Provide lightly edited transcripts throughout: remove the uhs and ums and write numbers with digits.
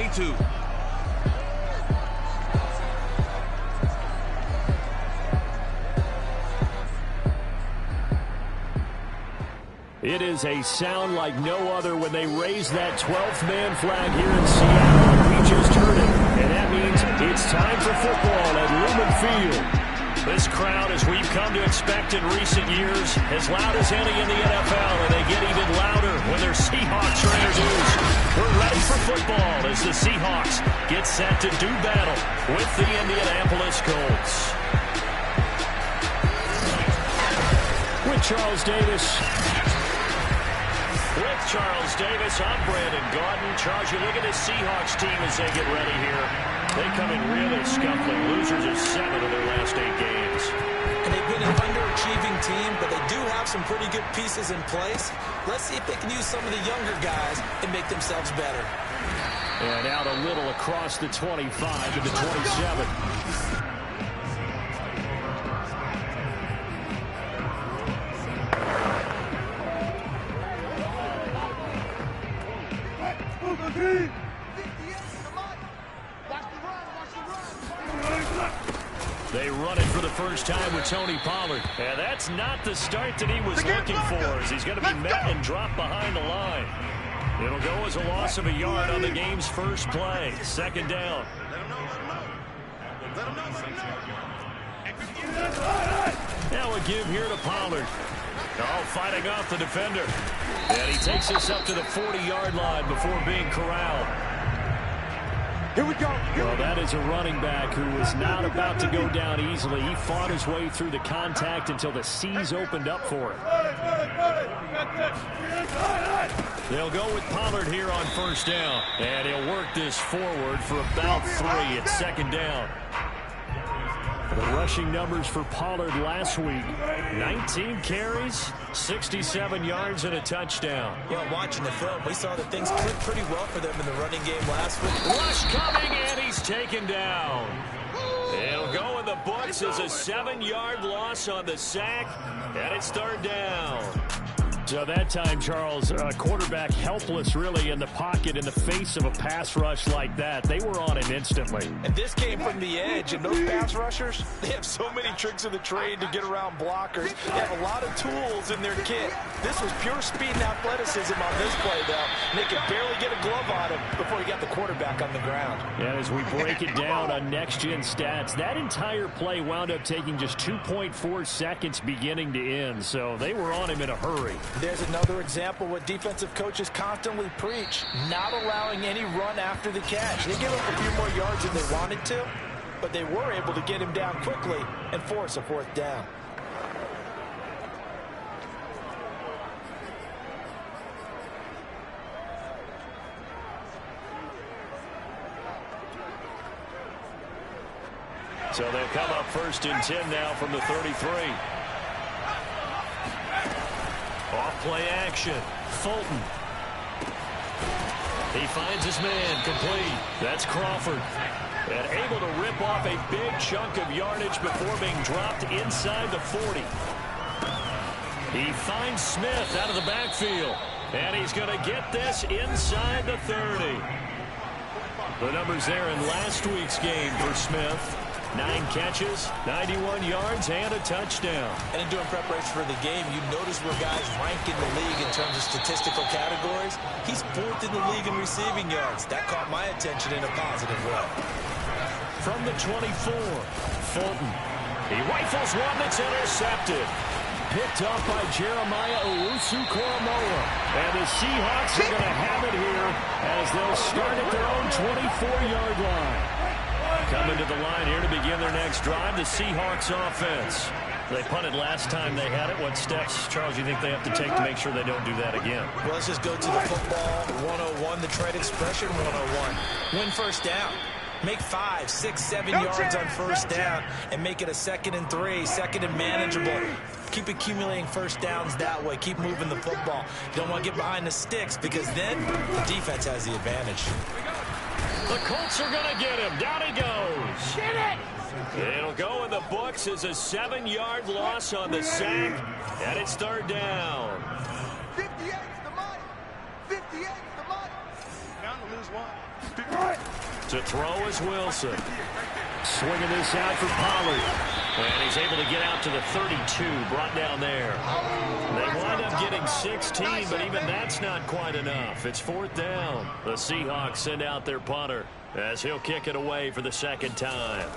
22. It is a sound like no other when they raise that 12th man flag here in Seattle. We just heard it, and that means it's time for football at Lumen Field. This crowd, as we've come to expect in recent years, as loud as any in the NFL, and they get even louder when their Seahawks are introduced. We're ready for football as the Seahawks get set to do battle with the Indianapolis Colts. With Charles Davis. With Charles Davis, I'm Brandon Gaudin. Charles, you look at this Seahawks team as they get ready here. They come in really scuffling. Losers of 7 of their last 8 games. And they've been an underachieving team, but they do have some pretty good pieces in place. Let's see if they can use some of the younger guys and make themselves better. And out a little across the 25 to the 27. They run it for the first time with Tony Pollard. And that's not the start that he was looking for, as he's going to be met and dropped behind the line. It'll go as a loss of a yard on the game's first play. Second down. Now a give here to Pollard. Oh, fighting off the defender. And he takes us up to the 40-yard line before being corralled. Here we go. Well, that is a running back who was not about to go down easily. He fought his way through the contact until the seas opened up for him. They'll go with Pollard here on first down. And he'll work this forward for about 3 at second down. The rushing numbers for Pollard last week, 19 carries, 67 yards, and a touchdown. Well, watching the film, we saw that things clicked pretty well for them in the running game last week. Rush coming, and he's taken down. It'll go in the books as a 7-yard loss on the sack, and it's third down. So that time, Charles, quarterback helpless really in the pocket in the face of a pass rush like that. They were on him instantly. And this came from the edge, and those pass rushers, they have so many tricks of the trade to get around blockers. They have a lot of tools in their kit. This was pure speed and athleticism on this play, though. And they could barely get a glove on him before he got the quarterback on the ground. And as we break it down on next-gen stats, that entire play wound up taking just 2.4 seconds beginning to end. So they were on him in a hurry. There's another example what defensive coaches constantly preach, not allowing any run after the catch. They gave up a few more yards than they wanted to, but they were able to get him down quickly and force a fourth down. So they'll come up first and 10 now from the 33. Off play action. Fulton. He finds his man complete. That's Crawford. And able to rip off a big chunk of yardage before being dropped inside the 40. He finds Smith out of the backfield. And he's going to get this inside the 30. The numbers there in last week's game for Smith. 9 catches, 91 yards, and a touchdown. And in doing preparation for the game, you notice where guys rank in the league in terms of statistical categories. He's 4th in the league in receiving yards. That caught my attention in a positive way. From the 24, Fulton. He rifles one that's intercepted. Picked up by Jeremiah Owusu-Koramoah. And the Seahawks are going to have it here as they'll start at their own 24-yard line. Coming to the line here to begin their next drive, the Seahawks offense. They punted last time they had it. What steps, Charles, do you think they have to take to make sure they don't do that again? Well, let's just go to the football 101, the trade expression 101. Win first down. Make 5, 6, 7 yards on first down and make it a 2nd and 3, 2nd and manageable. Keep accumulating first downs that way. Keep moving the football. You don't want to get behind the sticks because then the defense has the advantage. The Colts are going to get him. Down he goes. Get it! It'll go in the books as a 7-yard loss on the sack, and it's third down. 58's the money. 58's the money. Bound to lose one. To throw is Wilson. Swinging this out for Pollard. And he's able to get out to the 32, brought down there. They wind up getting 16, but even that's not quite enough. It's 4th down. The Seahawks send out their punter as he'll kick it away for the 2nd time.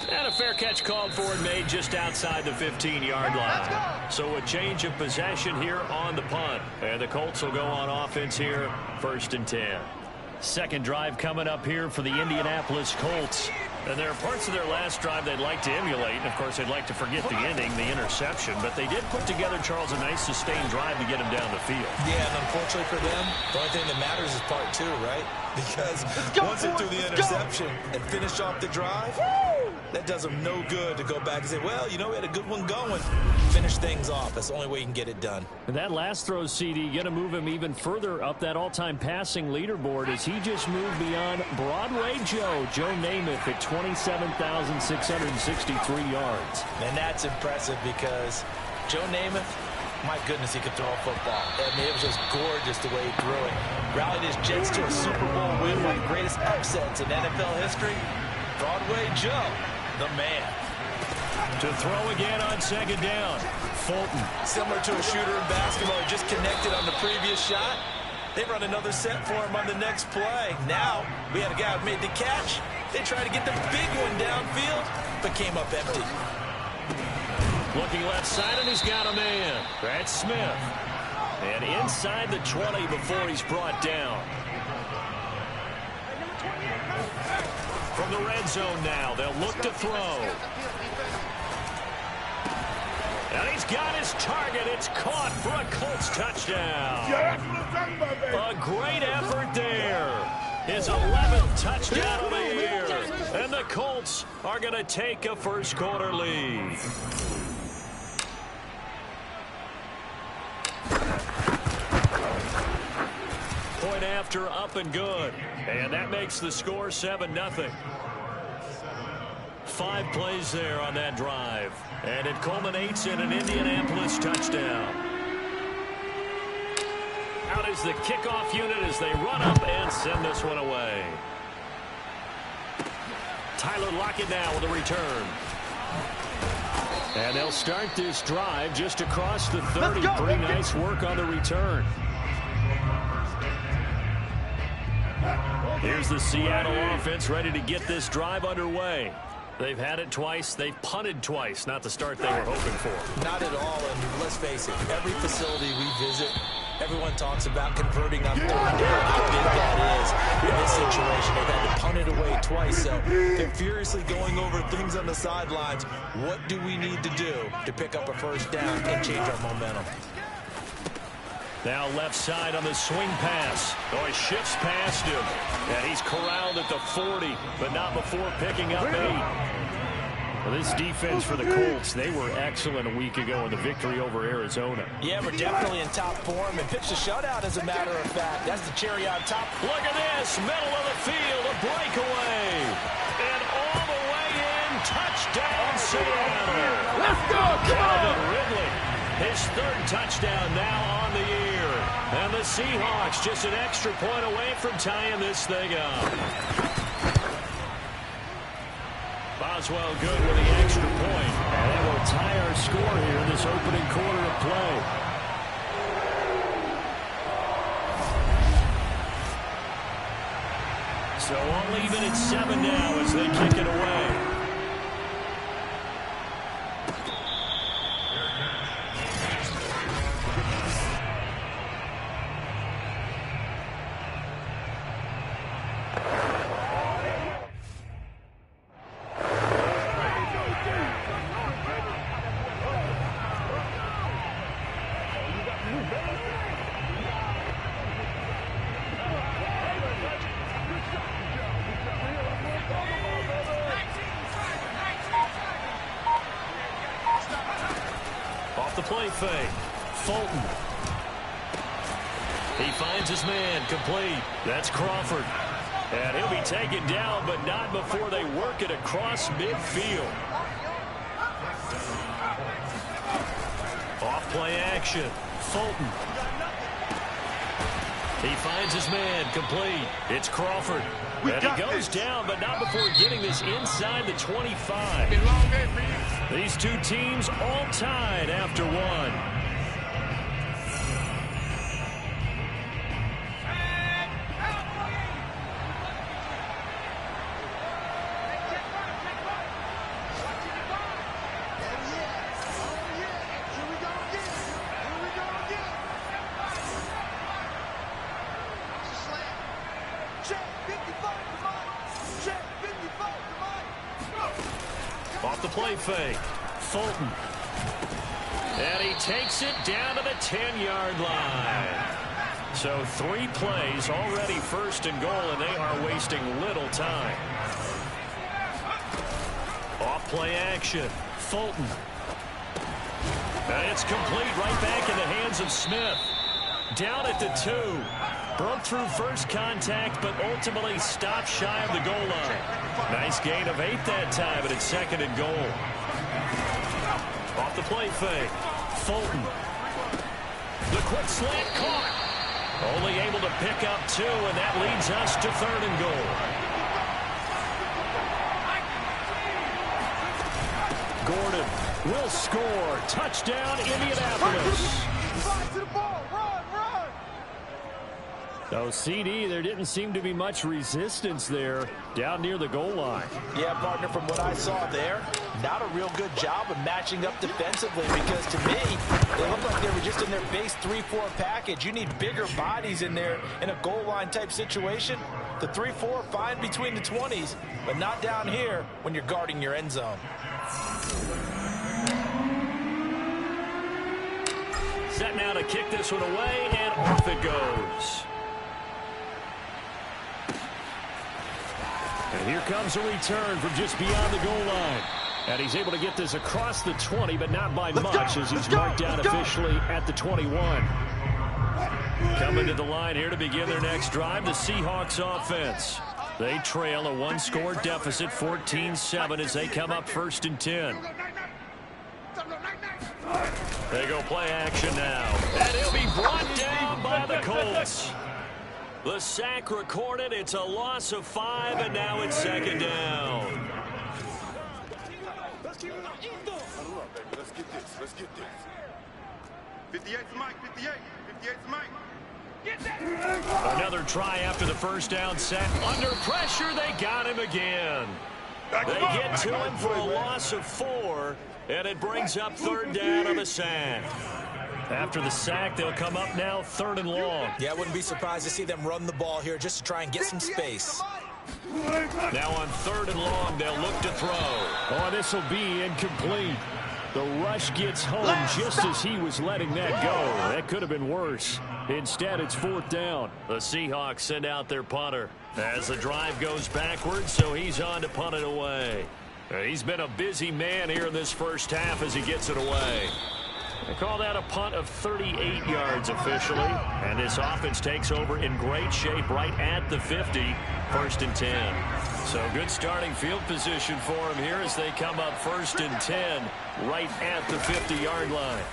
And a fair catch called for and made just outside the 15-yard line. So a change of possession here on the punt. And the Colts will go on offense here, 1st and 10. Second drive coming up here for the Indianapolis Colts. And there are parts of their last drive they'd like to emulate. And, of course, they'd like to forget the ending, the interception. But they did put together, Charles, a nice sustained drive to get him down the field. Yeah, and unfortunately for them, the only thing that matters is part 2, right? Because once they threw the interception and finish off the drive, that does them no good to go back and say, well, you know, we had a good one going. Finish things off. That's the only way you can get it done. And that last throw, CD, going to move him even further up that all-time passing leaderboard as he just moved beyond Broadway Joe Namath at 27,663 yards. And that's impressive because Joe Namath, my goodness, he could throw a football. I mean, it was just gorgeous the way he threw it. Rallied his Jets to a Super Bowl win, one of the greatest upsets in NFL history. Broadway Joe, the man. To throw again on 2nd down. Fulton. Similar to a shooter in basketball, he just connected on the previous shot. They run another set for him on the next play. Now, we had a guy who made the catch. They tried to get the big one downfield, but came up empty. Looking left side, and he's got a man. That's Smith. And inside the 20 before he's brought down. From the red zone now, they'll look to throw. And he's got his target. It's caught for a Colts touchdown. A great effort there. His 11th touchdown of the year. And the Colts are going to take a first-quarter lead. Point after, up and good. And that makes the score 7-0. 5 plays there on that drive. And it culminates in an Indianapolis touchdown. Out is the kickoff unit as they run up and send this one away. Tyler Lockett now with a return. And they'll start this drive just across the 30. Pretty nice work on the return. Here's the Seattle offense ready to get this drive underway. They've had it twice. They've punted twice. Not the start they were hoping for. Not at all, and let's face it, every facility we visit, everyone talks about converting on 3rd down, how big that is. In this situation, they've had to punt it away twice, so they're furiously going over things on the sidelines. What do we need to do to pick up a first down and change our momentum? Now left side on the swing pass. Oh, he shifts past him. And he's corralled at the 40, but not before picking up 8. Well, this defense for the Colts, they were excellent a week ago in the victory over Arizona. Yeah, we're definitely in top form and pitched a shutout, as a matter of fact. That's the cherry on top. Look at this, middle of the field, a breakaway. And all the way in, touchdown Seattle. Let's go, come on! Ridley, his 3rd touchdown now on the year. And the Seahawks just an extra point away from tying this thing up. Boswell good with the extra point. And that will tie our score here in this opening quarter of play. So we'll leave it at 7 now as they kick it away. The play fake. Fulton. He finds his man complete. That's Crawford. And he'll be taken down, but not before they work it across midfield. Off play action. Fulton. He finds his man, complete. It's Crawford. And he goes down, but not before getting this inside the 25. These two teams all tied after one. Off the play fake. Fulton. And he takes it down to the 10-yard line. So 3 plays already first and goal, and they are wasting little time. Off play action. Fulton. And it's complete right back in the hands of Smith. Down at the 2. Broke through first contact, but ultimately stopped shy of the goal line. Nice gain of 8 that time, but it's second and goal. Off the play fake. Fulton. The quick slant caught. Only able to pick up 2, and that leads us to third and goal. Gordon will score. Touchdown, Indianapolis. So, CD, there didn't seem to be much resistance there down near the goal line. Yeah, partner, from what I saw there, not a real good job of matching up defensively because, to me, they looked like they were just in their base 3-4 package. You need bigger bodies in there in a goal line type situation. The 3-4, fine between the 20s, but not down here when you're guarding your end zone. Set now to kick this one away, and off it goes. And here comes a return from just beyond the goal line. And he's able to get this across the 20, but not by much as he's marked down officially at the 21. Coming to the line here to begin their next drive, the Seahawks offense. They trail a 1-score deficit, 14-7, as they come up first and 10. They go play action now. And he'll be brought down by the Colts. The sack recorded. It's a loss of 5, and now it's second down. Let's get this. 58's Mike. 58's Mike. Another try after the first down set. Under pressure, they got him again. They get to him for a loss of 4, and it brings up third down on the sack. After the sack, they'll come up now third and long. Yeah, I wouldn't be surprised to see them run the ball here just to try and get some space. Now on third and long, they'll look to throw. Oh, this will be incomplete. The rush gets home just as he was letting that go. That could have been worse. Instead, it's fourth down. The Seahawks send out their punter as the drive goes backwards, so he's on to punt it away. He's been a busy man here in this first half as he gets it away. They call that a punt of 38 yards officially. And this offense takes over in great shape right at the 50, first and 10. So good starting field position for them here as they come up first and 10 right at the 50-yard line.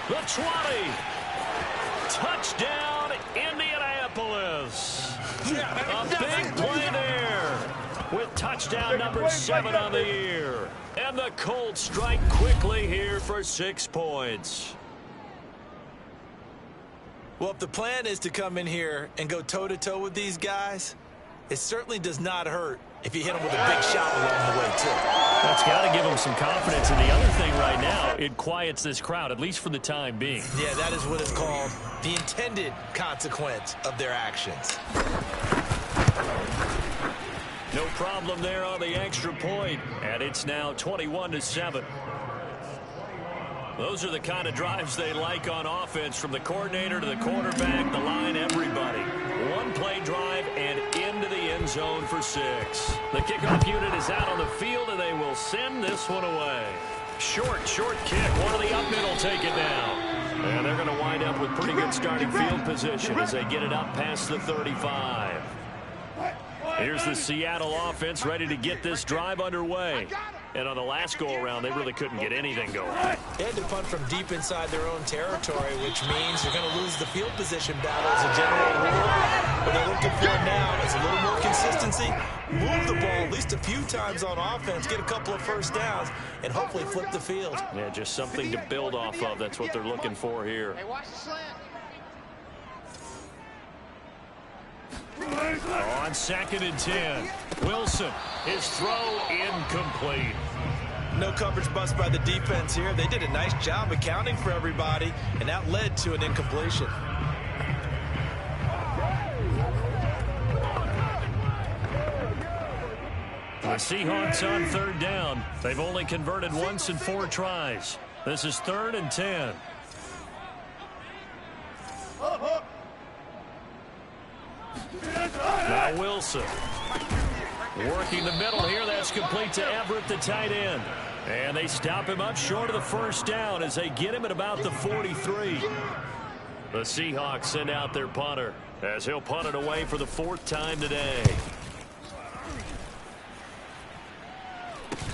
The 20. Touchdown, Indianapolis. A big play there with touchdown number 7 on the year. And the Colts strike quickly here for 6 points. Well, if the plan is to come in here and go toe-to-toe with these guys, it certainly does not hurt if you hit them with a big shot along the way, too. That's got to give them some confidence. And the other thing right now, it quiets this crowd, at least for the time being. Yeah, that is what is called the intended consequence of their actions. No problem there on the extra point, and it's now 21-7. Those are the kind of drives they like on offense, from the coordinator to the quarterback, the line, everybody. One-play drive and into the end zone for 6. The kickoff unit is out on the field, and they will send this one away. Short kick. One of the up middle take it down. And they're going to wind up with pretty good starting field position as they get it up past the 35. Here's the Seattle offense ready to get this drive underway. And on the last go-around, they really couldn't get anything going. They had to punt from deep inside their own territory, which means you're going to lose the field position battle as a general rule. What they're looking for now is a little more consistency, move the ball at least a few times on offense, get a couple of first downs, and hopefully flip the field. Yeah, just something to build off of. That's what they're looking for here. Hey, watch the slant. On 2nd and 10, Wilson, his throw incomplete. No coverage bust by the defense here. They did a nice job accounting for everybody, and that led to an incompletion. The Seahawks on 3rd down. They've only converted once in 4 tries. This is 3rd and 10. Now Wilson. Working the middle here. That's complete to Everett, the tight end. And they stop him up short of the first down as they get him at about the 43. The Seahawks send out their punter as he'll punt it away for the 4th time today.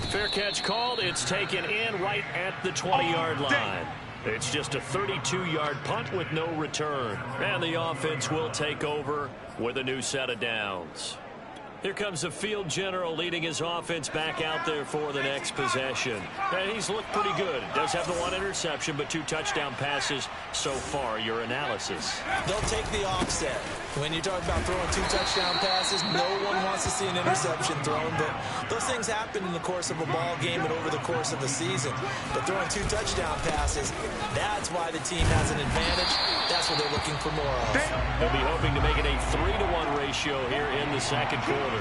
Fair catch called. It's taken in right at the 20-yard line. It's just a 32-yard punt with no return. And the offense will take over with a new set of downs. Here comes the field general leading his offense back out there for the next possession. And he's looked pretty good. Does have the 1 interception, but 2 touchdown passes so far. Your analysis. They'll take the offset. When you talk about throwing 2 touchdown passes, no one wants to see an interception thrown, but those things happen in the course of a ball game and over the course of the season. But throwing 2 touchdown passes, that's why the team has an advantage. That's what they're looking for more of. They'll be hoping to make it a 3-to-1 ratio here in the 2nd quarter.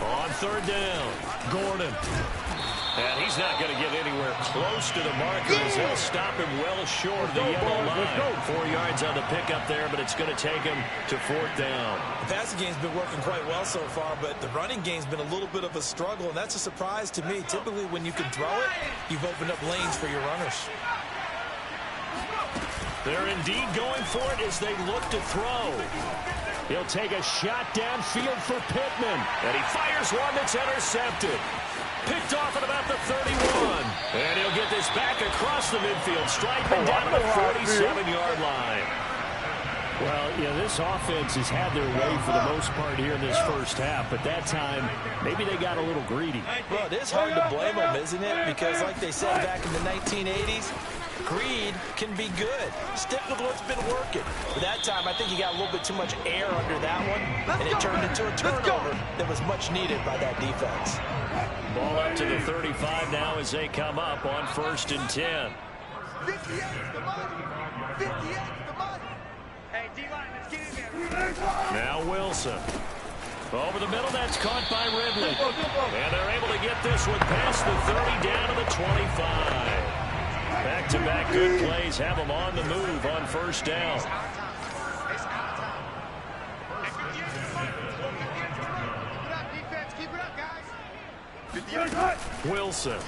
On 3rd down, Gordon. And he's not going to get anywhere close to the marker as they'll stop him well short of the yellow line. 4 yards on the pickup there, but it's going to take him to 4th down. The passing game's been working quite well so far, but the running game's been a little bit of a struggle, and that's a surprise to me. Typically, when you can throw it, you've opened up lanes for your runners. They're indeed going for it as they look to throw. He'll take a shot downfield for Pittman. And he fires one that's intercepted. Picked off at about the 31. And he'll get this back across the midfield, striking down to the 47-yard line. Well, yeah, this offense has had their way for the most part here in this first half, but that time, maybe they got a little greedy. Well, it is hard to blame them, isn't it? Because like they said back in the 1980s, greed can be good. Stick with what's been working. But that time, I think he got a little bit too much air under that one, and it turned into a turnover that was much needed by that defense. Ball up to the 35 now as they come up on 1st and 10. 58's the money. 58's the money. Hey, D-line, let's get in there. Now Wilson. Over the middle, that's caught by Ridley. And they're able to get this one past the 30 down to the 25. Back-to-back good plays have them on the move on 1st down. Wilson.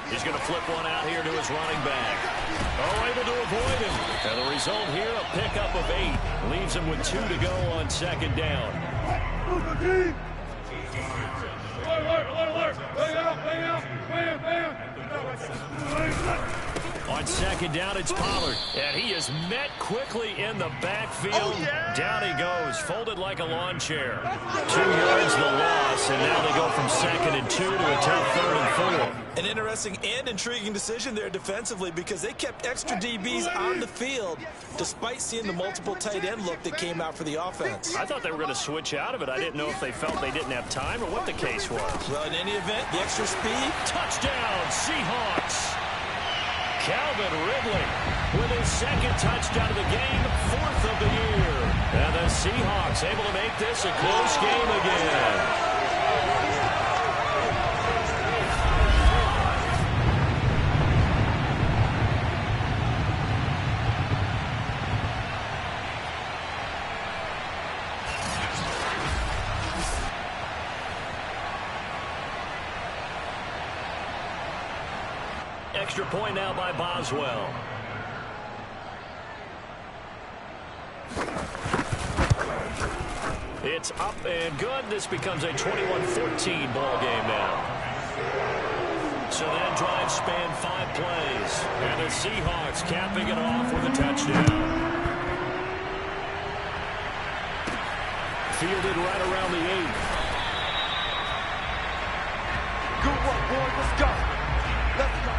He's going to flip one out here to his running back. Oh, able to avoid him. And the result here, a pickup of 8. Leaves him with 2 to go on 2nd down. On 2nd down, it's Pollard. And he is met quickly in the backfield. Oh, yeah. Down he goes, folded like a lawn chair. 2 yards the loss, and now they go from 2nd and 2 to a tough 3rd and 4. An interesting and intriguing decision there defensively because they kept extra DBs on the field despite seeing the multiple tight end look that came out for the offense. I thought they were going to switch out of it. I didn't know if they felt they didn't have time or what the case was. Well, in any event, the extra speed. Touchdown, Seahawks. Calvin Ridley with his 2nd touchdown of the game, 4th of the year. And the Seahawks able to make this a close game again. Extra point now by Boswell. It's up and good. This becomes a 21-14 ball game now. So that drive spanned 5 plays. And the Seahawks capping it off with a touchdown. Fielded right around the 8. Good work, boys. Let's go. Let's go.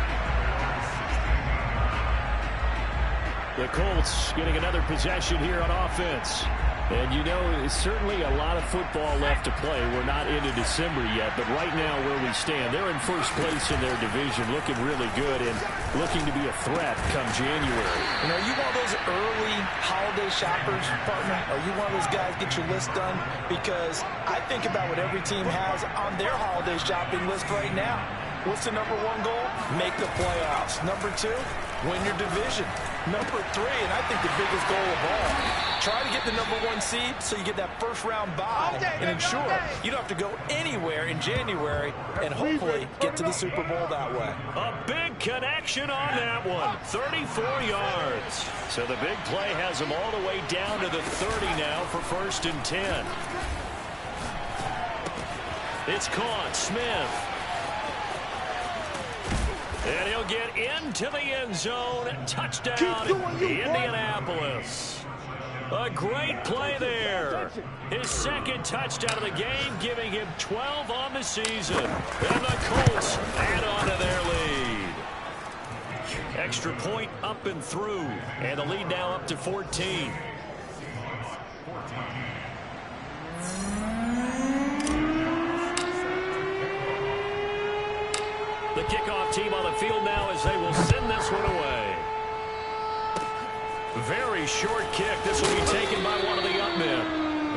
The Colts getting another possession here on offense. And you know, certainly a lot of football left to play. We're not into December yet, but right now where we stand, they're in first place in their division, looking really good and looking to be a threat come January. You know, you one of those early holiday shoppers, partner? Are you one of those guys get your list done? Because I think about what every team has on their holiday shopping list right now. What's the number 1 goal? Make the playoffs. Number 2, win your division. Number 3, and I think the biggest goal of all, try to get the number 1 seed so you get that first-round bye and ensure you don't have to go anywhere in January and hopefully get to the Super Bowl that way. A big connection on that one. 34 yards. So the big play has them all the way down to the 30 now for 1st and 10. It's caught. Smith. And he'll get into the end zone. Touchdown, Indianapolis. A great play there. His 2nd touchdown of the game, giving him 12 on the season. And the Colts add on to their lead. Extra point up and through. And the lead now up to 14. The kickoff team on the field now as they will send this one away. Very short kick. This will be taken by one of the up men.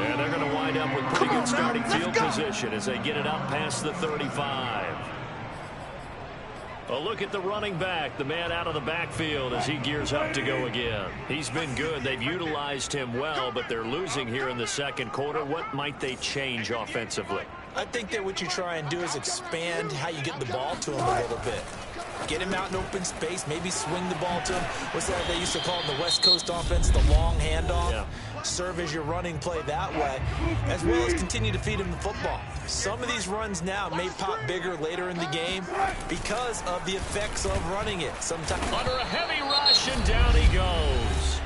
And they're going to wind up with pretty good starting field position as they get it up past the 35. A look at the running back, the man out of the backfield as he gears up to go again. He's been good. They've utilized him well, but they're losing here in the 2nd quarter. What might they change offensively? I think that what you try and do is expand how you get the ball to him a little bit. Get him out in open space, maybe swing the ball to him. What's that they used to call in the West Coast offense, the long handoff? Yeah. Serve as your running play that way, as well as continue to feed him the football. Some of these runs now may pop bigger later in the game because of the effects of running it. Sometimes under a heavy rush, and down he goes.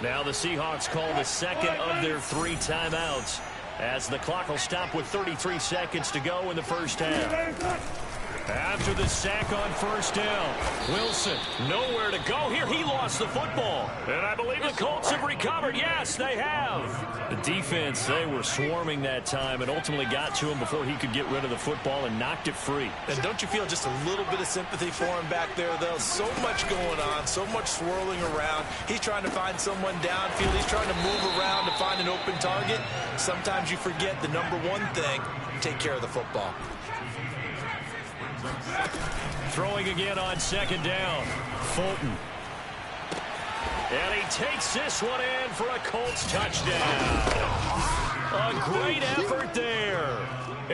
Now the Seahawks call the 2nd of their 3 timeouts, as the clock will stop with 33 seconds to go in the 1st half. After the sack on 1st down, Wilson nowhere to go here. He lost the football. And I believe the Colts have recovered. Yes, they have. The defense, they were swarming that time and ultimately got to him before he could get rid of the football and knocked it free. And don't you feel just a little bit of sympathy for him back there, though? So much going on, so much swirling around. He's trying to find someone downfield. He's trying to move around to find an open target. Sometimes you forget the number 1 thing, take care of the football. Throwing again on 2nd down. Fulton. And he takes this one in for a Colts touchdown. A great effort there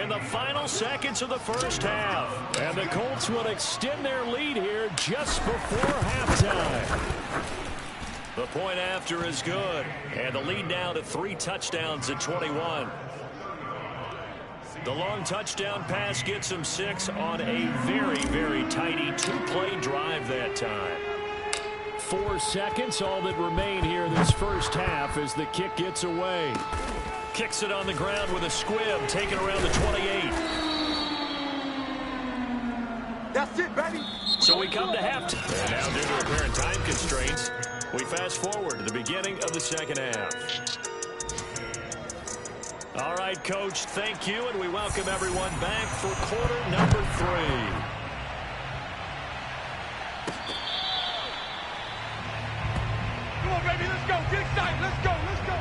in the final seconds of the 1st half. And the Colts will extend their lead here just before halftime. The point after is good. And the lead now to 3 touchdowns at 21. The long touchdown pass gets him 6 on a very, very tidy 2-play drive that time. 4 seconds, all that remain here in this 1st half as the kick gets away. Kicks it on the ground with a squib, taken around the 28. That's it, baby. So we come to halftime. And now due to apparent time constraints, we fast forward to the beginning of the 2nd half. All right, Coach, thank you, and we welcome everyone back for quarter number 3. Come on, baby, let's go. Get excited. Let's go. Let's go.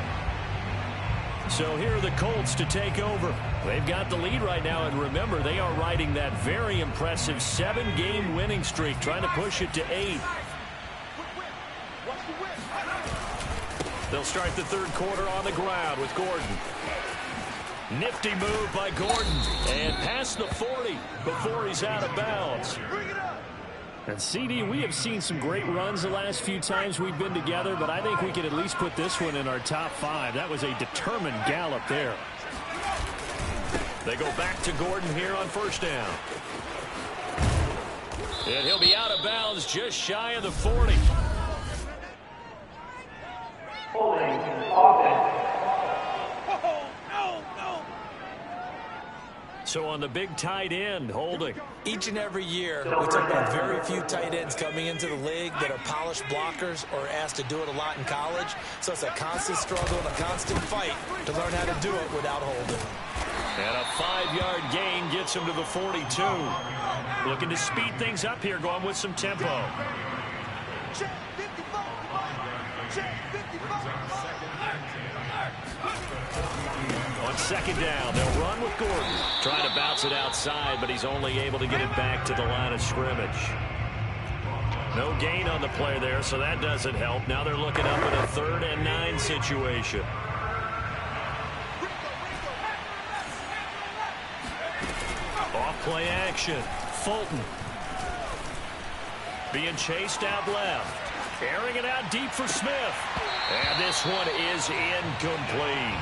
So here are the Colts to take over. They've got the lead right now, and remember, they are riding that very impressive 7-game winning streak, trying to push it to 8. They'll start the 3rd quarter on the ground with Gordon. Nifty move by Gordon, and past the 40 before he's out of bounds. And CD, we have seen some great runs the last few times we've been together, but I think we could at least put this one in our top 5. That was a determined gallop there. They go back to Gordon here on first down. And he'll be out of bounds just shy of the 40. Holding offense. So on the big tight end, holding. Each and every year, we talk about very few tight ends coming into the league that are polished blockers or asked to do it a lot in college. So it's a constant struggle and a constant fight to learn how to do it without holding. And a 5-yard gain gets him to the 42. Looking to speed things up here, going with some tempo. Check 55. Check 55. On second down, they'll run with Gordon. Trying to bounce it outside, but he's only able to get it back to the line of scrimmage. No gain on the play there, so that doesn't help. Now they're looking up at a 3rd and 9 situation. Off play action. Fulton. Being chased out left. Airing it out deep for Smith. And this one is incomplete.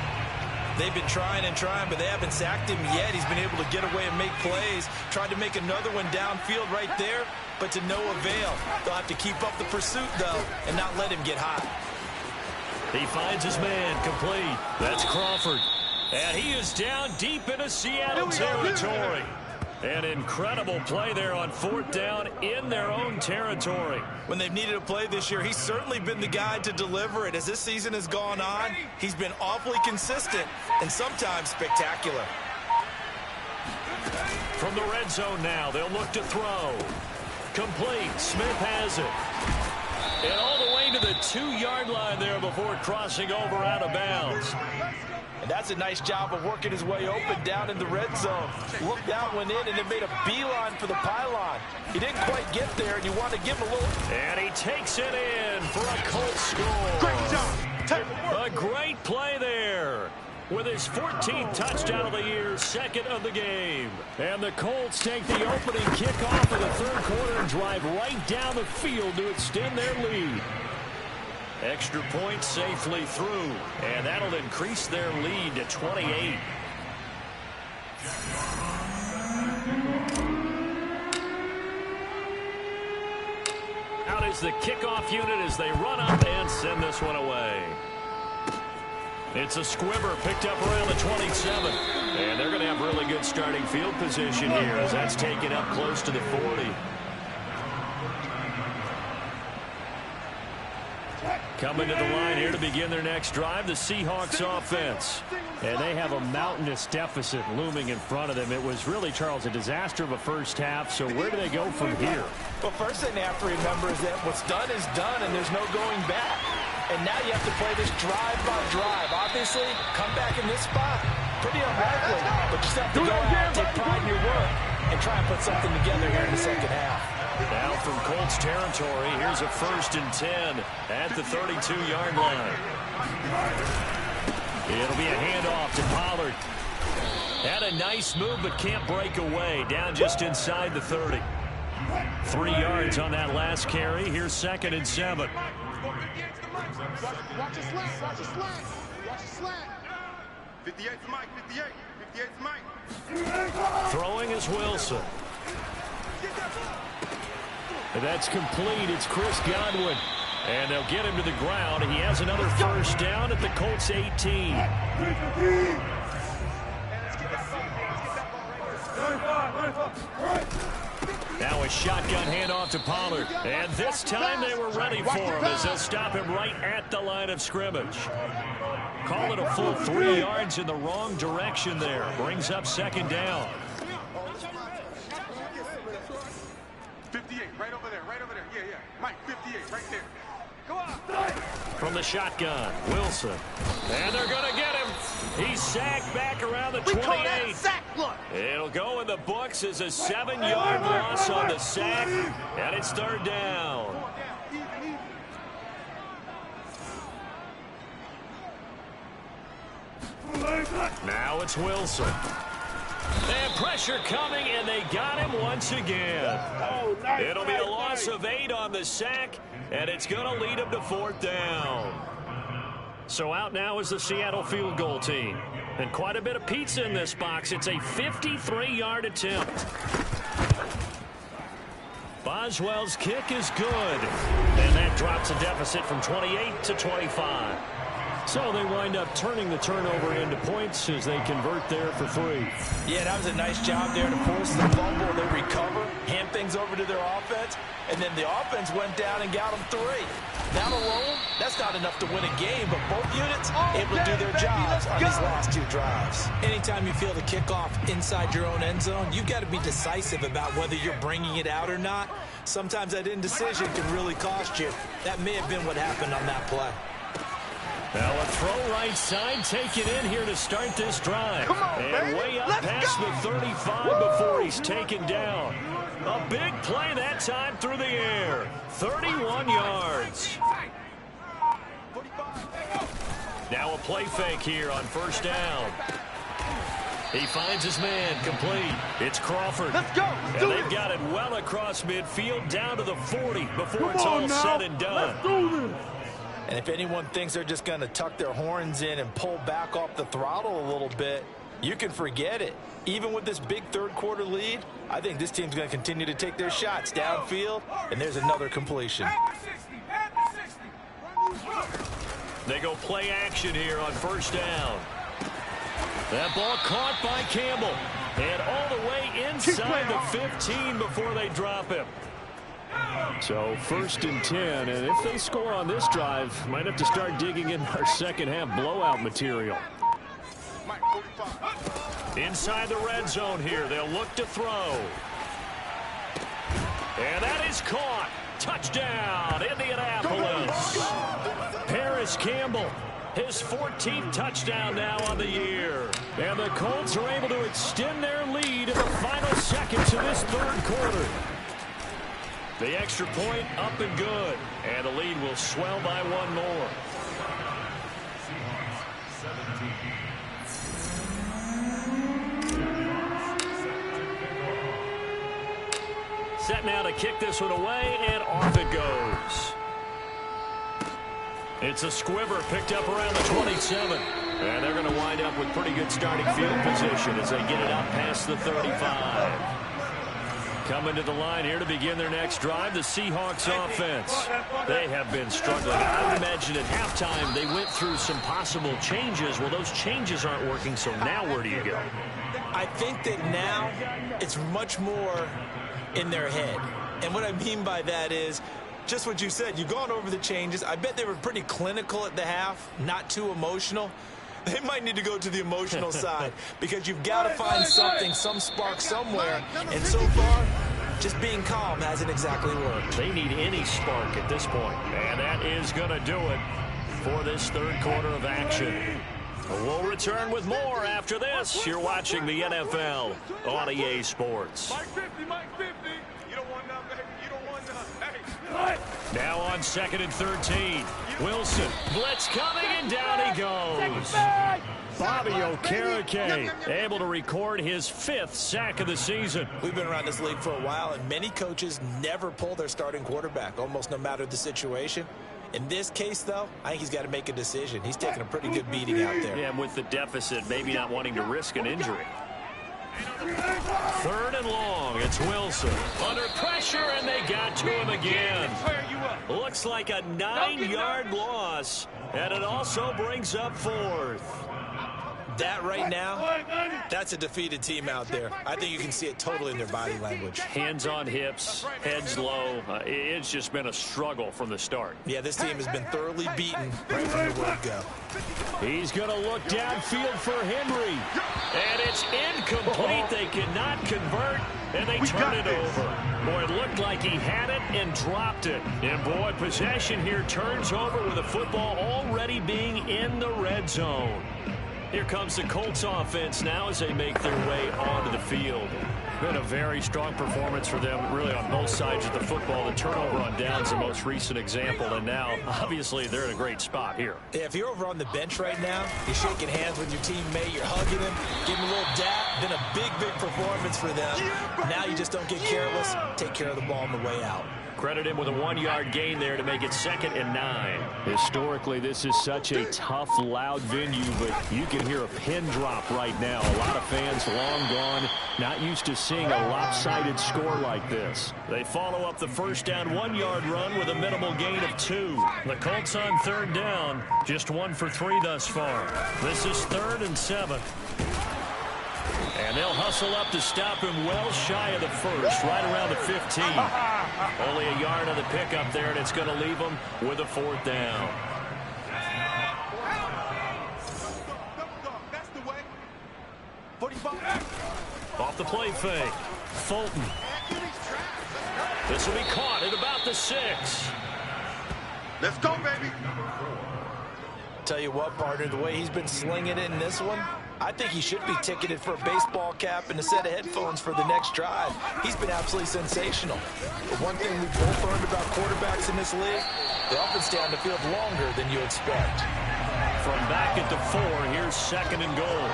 They've been trying and trying, but they haven't sacked him yet. He's been able to get away and make plays. Tried to make another one downfield right there, but to no avail. They'll have to keep up the pursuit, though, and not let him get hot. He finds his man complete. That's Crawford. And he is down deep into Seattle territory. An incredible play there on 4th down in their own territory. When they've needed a play this year, he's certainly been the guy to deliver it. As this season has gone on, he's been awfully consistent and sometimes spectacular. From the red zone now, they'll look to throw. Complete. Smith has it. And all the way to the 2-yard line there before crossing over out of bounds. And that's a nice job of working his way open down in the red zone. Looked out, went in, and then made a beeline for the pylon. He didn't quite get there, and you want to give him a little. And he takes it in for a Colts score. Great job. A great play there. With his 14th touchdown of the year, 2nd of the game. And the Colts take the opening kickoff of the 3rd quarter and drive right down the field to extend their lead. Extra point safely through, and that'll increase their lead to 28. Out is the kickoff unit as they run up and send this one away. It's a squibber picked up around the 27. And they're going to have really good starting field position here as that's taken up close to the 40. Coming to the line here to begin their next drive, the Seahawks offense. And they have a mountainous deficit looming in front of them. It was really, Charles, a disaster of a first half. So where do they go from here? Well, first thing they have to remember is that what's done is done, and there's no going back. And now you have to play this drive by drive. Obviously, come back in this spot, pretty unlikely. But you just have to go out, take pride in your work, and try and put something together here in the second half. Now from Colts territory, here's a 1st and 10 at the 32-yard line. It'll be a handoff to Pollard. Had a nice move, but can't break away. Down just inside the 30. 3 yards on that last carry. Here's 2nd and 7. Watch a slant. Watch a slant. Watch a slant. 58 to Mike. 58. 58 to Mike. Throwing is Wilson. And that's complete. It's Chris Godwin. And they'll get him to the ground. He has another 1st down at the Colts 18. Now a shotgun handoff to Pollard. And this time they were ready for him as they'll stop him right at the line of scrimmage. Call it a full 3 yards in the wrong direction there. Brings up 2nd down. 58, right over there, right over there. Yeah, yeah. Mike, 58, right there. Go on. From the shotgun, Wilson. And they're going to get him. He's sacked back around the 28. We call that a sack. Look. It'll go in the books as a 7-yard loss on the sack. And it's 3rd down. Now it's Wilson. And pressure coming, and they got him once again. It'll be a loss of 8 on the sack, and it's going to lead him to 4th down. So out now is the Seattle field goal team. And quite a bit of pizza in this box. It's a 53-yard attempt. Boswell's kick is good. And that drops a deficit from 28 to 25. So they wind up turning the turnover into points as they convert there for 3. Yeah, that was a nice job there to force the fumble. They recover, hand things over to their offense, and then the offense went down and got them 3. That alone, that's not enough to win a game, but both units able to do their jobs on these last 2 drives. Anytime you feel the kickoff inside your own end zone, you've got to be decisive about whether you're bringing it out or not. Sometimes that indecision can really cost you. That may have been what happened on that play. Now a throw right side, take it in here to start this drive. And baby, way up past the 35 before he's taken down. A big play that time through the air. 31 yards. Now a play fake here on 1st down. He finds his man, complete. It's Crawford. Let's go. And they've got it well across midfield down to the 40 before it's all said and done. Let's do this. And if anyone thinks they're just going to tuck their horns in and pull back off the throttle a little bit, you can forget it. Even with this big 3rd quarter lead, I think this team's going to continue to take their shots downfield, and there's another completion. They go play action here on 1st down. That ball caught by Campbell. And all the way inside the 15 before they drop him. So 1st and 10, and if they score on this drive, might have to start digging in our second half blowout material. Inside the red zone here, they'll look to throw. And that is caught. Touchdown, Indianapolis. Paris Campbell, his 14th touchdown now on the year. And the Colts are able to extend their lead in the final seconds of this 3rd quarter. The extra point up and good. And the lead will swell by 1 more. Set now to kick this one away, and off it goes. It's a squibber picked up around the 27. And they're going to wind up with pretty good starting field position as they get it out past the 35. Coming to the line here to begin their next drive, the Seahawks offense. They have been struggling. I would imagine at halftime they went through some possible changes. Well, those changes aren't working, so now where do you go? I think that now it's much more in their head. And what I mean by that is just what you said. You've gone over the changes. I bet they were pretty clinical at the half, not too emotional. They might need to go to the emotional side because you've got to find something, some spark somewhere. And so far, just being calm hasn't exactly worked. They need any spark at this point. And that is going to do it for this 3rd quarter of action. We'll return with more after this. You're watching the NFL on EA Sports. Mike 50, Mike 50. You don't want none, baby. You don't want none. Hey. Now on 2nd and 13. Wilson, blitz coming, and down he goes. Bobby Okereke able to record his 5th sack of the season. We've been around this league for a while, and many coaches never pull their starting quarterback, almost no matter the situation. In this case, though, I think he's got to make a decision. He's taking a pretty good beating out there. Yeah, and with the deficit, maybe not wanting to risk an injury. 3rd and long. It's Wilson. Under pressure, and they got to him again. Looks like a 9-yard loss, and it also brings up 4th. That right now, that's a defeated team out there. I think you can see it totally in their body language. Hands on hips, heads low. It's just been a struggle from the start. Yeah, this team has been thoroughly beaten right from the word go. He's going to look downfield for Henry. And it's incomplete. They cannot convert, and they turn it over. Boy, it looked like he had it and dropped it. And, boy, possession here turns over with the football already being in the red zone. Here comes the Colts offense now as they make their way onto the field. Been a very strong performance for them, really, on both sides of the football. The turnover on downs, the most recent example, and now, obviously, they're in a great spot here. Yeah, if you're over on the bench right now, you're shaking hands with your teammate, you're hugging him, giving him a little dap. Been a big, big performance for them. Now you just don't get careless. Take care of the ball on the way out. Credit him with a 1-yard gain there to make it 2nd and 9. Historically, this is such a tough, loud venue, but you can hear a pin drop right now. A lot of fans long gone, not used to seeing a lopsided score like this. They follow up the first down 1-yard run with a minimal gain of 2. The Colts on 3rd down, just 1 for 3 thus far. This is 3rd and 7. And they'll hustle up to stop him well shy of the first, right around the 15. Only a yard on the pickup there, and it's going to leave him with a 4th down. That's the way. 45. Off the play fake. Fulton. This will be caught at about the 6. Let's go, baby. Tell you what, partner, the way he's been slinging it in this one, I think he should be ticketed for a baseball cap and a set of headphones for the next drive. He's been absolutely sensational. But one thing we've both learned about quarterbacks in this league, they often stay on the field longer than you expect. From back at the 4, here's 2nd and goal.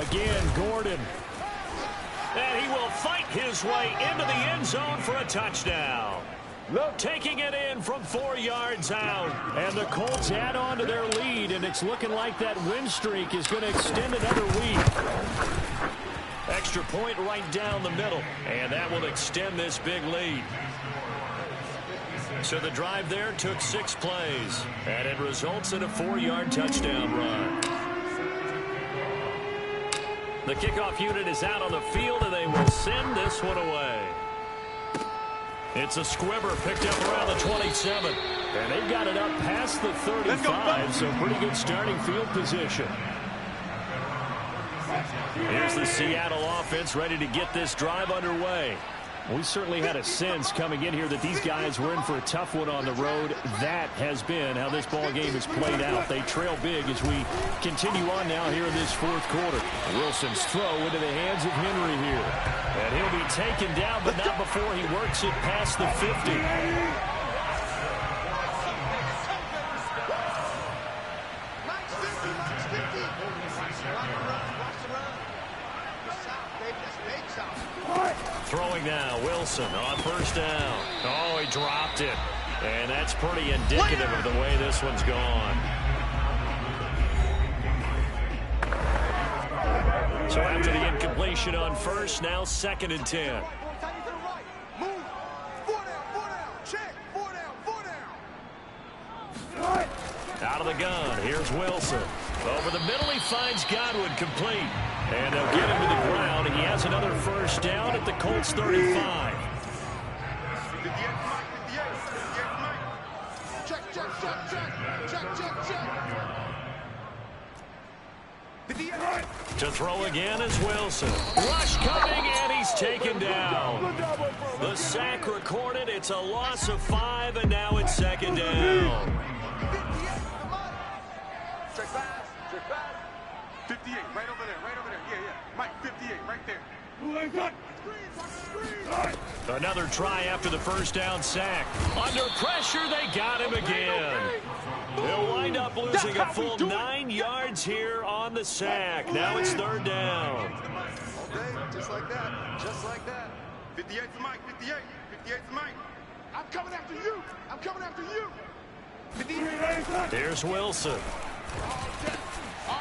Again, Gordon. And he will fight his way into the end zone for a touchdown. Taking it in from 4 yards out. And the Colts add on to their lead, and it's looking like that win streak is going to extend another week. Extra point right down the middle, and that will extend this big lead. So the drive there took 6 plays, and it results in a 4-yard touchdown run. The kickoff unit is out on the field, and they will send this one away. It's a squibber picked up around the 27. And they've got it up past the 35, so pretty good starting field position. Here's the Seattle offense ready to get this drive underway. We certainly had a sense coming in here that these guys were in for a tough one on the road. That has been how this ball game has played out. They trail big as we continue on now here in this 4th quarter. Wilson's throw into the hands of Henry here. And he'll be taken down, but not before he works it past the 50. Throwing now, Wilson on 1st down. Oh, he dropped it. And that's pretty indicative of the way this one's gone. So after the incompletion on 1st, now 2nd and 10. Move. 4 down. Check. 4 down. Out of the gun, here's Wilson. Over the middle, he finds Godwin complete. And they'll get him to the ground. He has another 1st down at the Colts 35. 58, Mike. Check. 58. To throw again is Wilson. Rush coming, and he's taken down. The sack recorded. It's a loss of 5, and now it's 2nd down. 58, right over there. Yeah. Mike, 58, right there. Another try after the 1st down sack. Under pressure, they got him again. They'll wind up losing a full 9 yards here on the sack. Now it's 3rd down. Okay, just like that. 58 for Mike, 58. 58 for Mike. I'm coming after you. 58. Here's Wilson.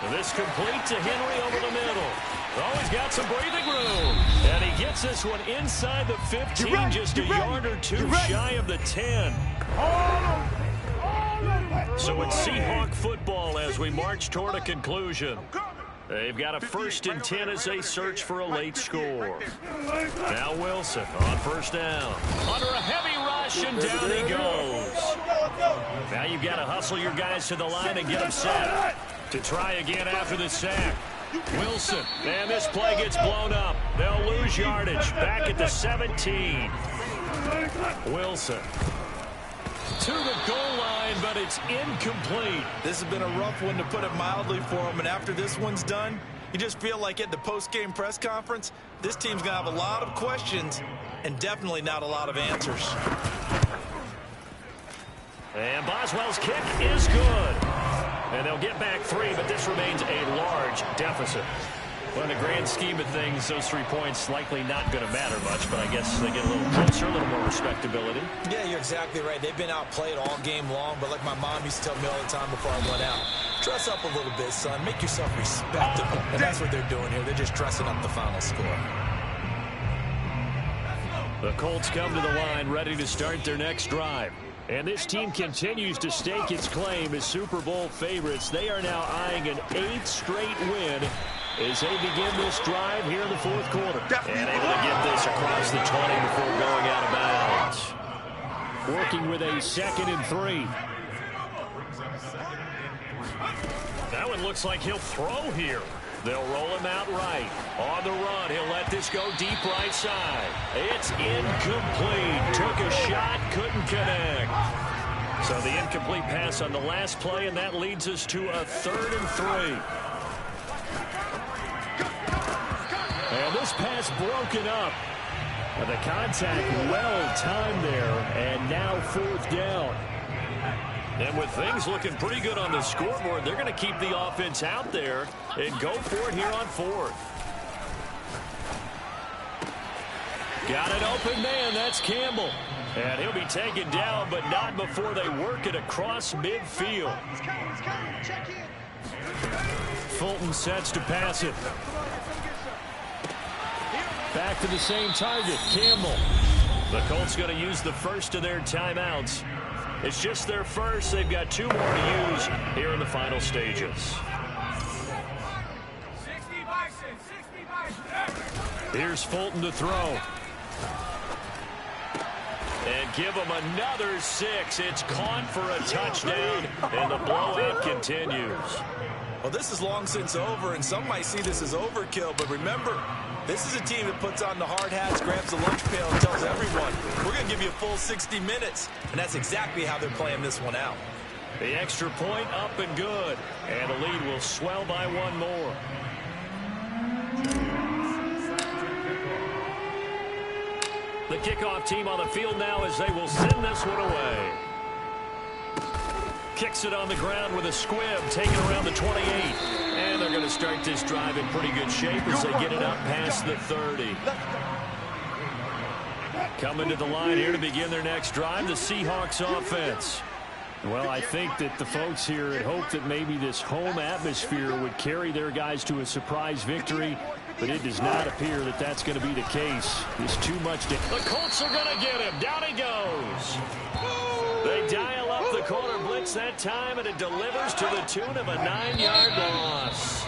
And this complete to Henry over the middle. Oh, he's got some breathing room. And he gets this one inside the 15, just a yard or 2 shy of the 10. So it's Seahawk football as we march toward a conclusion. They've got a 1st and 10 as they search for a late score. Now Wilson on 1st down. Under a heavy rush, and down he goes. Now you've got to hustle your guys to the line and get them set to try again after the sack. Wilson, and this play gets blown up. They'll lose yardage back at the 17. Wilson to the goal line. line, but it's incomplete. This has been a rough one, to put it mildly, for him. And after this one's done, you just feel like at the post-game press conference, this team's going to have a lot of questions and definitely not a lot of answers. And Boswell's kick is good. And they'll get back 3, but this remains a large deficit. Well, in the grand scheme of things, those 3 points likely not going to matter much, but I guess they get a little closer, a little more respectability. Yeah, you're exactly right. They've been outplayed all game long, but like my mom used to tell me all the time before I went out, dress up a little bit, son. Make yourself respectable. And that's what they're doing here. They're just dressing up the final score. The Colts come to the line, ready to start their next drive. And this team continues to stake its claim as Super Bowl favorites. They are now eyeing an 8th straight win as they begin this drive here in the 4th quarter. And able to get this across the 20 before going out of bounds. Working with a 2nd and 3. That one looks like he'll throw here. They'll roll him out right. On the run, he'll let this go deep right side. It's incomplete. Took a shot, couldn't connect. So the incomplete pass on the last play, and that leads us to a 3rd and 3. And this pass broken up. The contact well timed there, and now 4th down. And with things looking pretty good on the scoreboard, they're going to keep the offense out there and go for it here on 4th. Got an open man. That's Campbell. And he'll be taken down, but not before they work it across midfield. Fulton sets to pass it. Back to the same target, Campbell. The Colts going to use the first of their timeouts. It's just their first. They've got 2 more to use here in the final stages. Here's Fulton to throw. And give him another 6. It's caught for a touchdown, and the blowout continues. Well, this is long since over, and some might see this as overkill, but remember, this is a team that puts on the hard hats, grabs the lunch pail, and tells everyone, we're going to give you a full 60 minutes. And that's exactly how they're playing this one out. The extra point up and good. And the lead will swell by 1 more. The kickoff team on the field now as they will send this one away. Kicks it on the ground with a squib, taken around the 28. And they're going to start this drive in pretty good shape as they get it up past the 30. Coming to the line here to begin their next drive, the Seahawks offense. Well, I think that the folks here had hoped that maybe this home atmosphere would carry their guys to a surprise victory, but it does not appear that that's going to be the case. There's too much. The Colts are going to get him. Down he goes. They dial up the corner blitz that time, and it delivers to the tune of a 9-yard loss.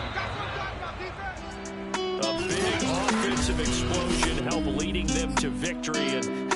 A big offensive explosion helped leading them to victory, and